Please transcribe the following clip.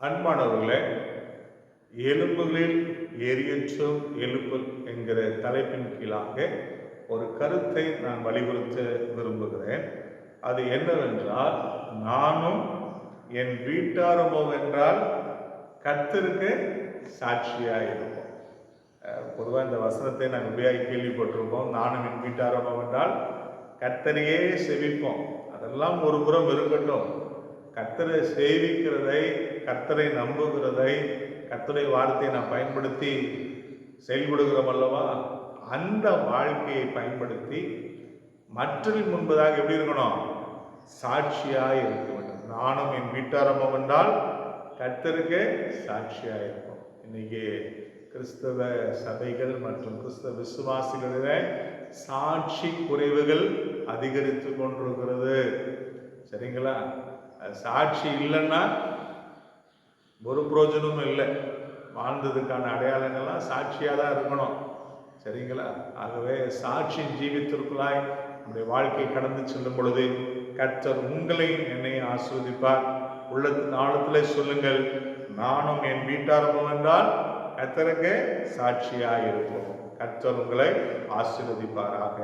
அன்பானவர்களே, எலும்புகளில் எரியற்றும் எழுப்புதல் என்கிற தலைப்பின் கீழாக ஒரு கருத்தை நான் வலியுறுத்த விரும்புகிறேன். அது என்னவென்றால், நானும் என் வீட்டாரமோ என்றால் கர்த்தருக்கு சாட்சியாக இருப்போம். பொதுவாக இந்த வசனத்தை நாங்கள் உபயோகி கேள்விப்பட்டிருப்போம். நானும் என் வீட்டாரமோ என்றால் கர்த்தரையே செவிப்போம். அதெல்லாம் ஒரு புறம் இருக்கட்டும், கர்த்தரை சேவிக்கிறதை, கர்த்தரை நம்புகிறதை, கர்த்தரை வார்த்தையை நான் பயன்படுத்தி செயல்படுகிறோம் அல்லவா, அந்த வாழ்க்கையை பயன்படுத்தி மற்றவர்கள் முன்பதாக எப்படி இருக்கணும்? சாட்சியாக இருக்க வேண்டும். நானும் என் வீட்டாரம்பம் என்றால் கர்த்தருக்கு சாட்சியாக இருப்போம். இன்னைக்கு கிறிஸ்தவ சபைகள் மற்றும் கிறிஸ்தவ விசுவாசிகளிட சாட்சி குறைவுகள் அதிகரித்து கொண்டிருக்கிறது. சரிங்களா? சாட்சி இல்லைன்னா ஒரு பிரயோஜனமும் இல்லை. வாழ்ந்ததுக்கான அடையாளங்கள்லாம் சாட்சியாக தான் இருக்கணும். சரிங்களா? ஆகவே சாட்சியின் ஜீவித்திற்குள்ளாய் நம்முடைய வாழ்க்கை கடந்து செல்லும் பொழுது கர்த்தர் உங்களையும் என்னையும் ஆசீர்வதிப்பார். உள்ளத்தின் ஆழத்திலே சொல்லுங்கள், நானும் என் வீட்டாரமும் என்றால் கர்த்தருக்கு சாட்சியாக இருப்போம். கர்த்தர் உங்களை ஆசீர்வதிப்பாராக.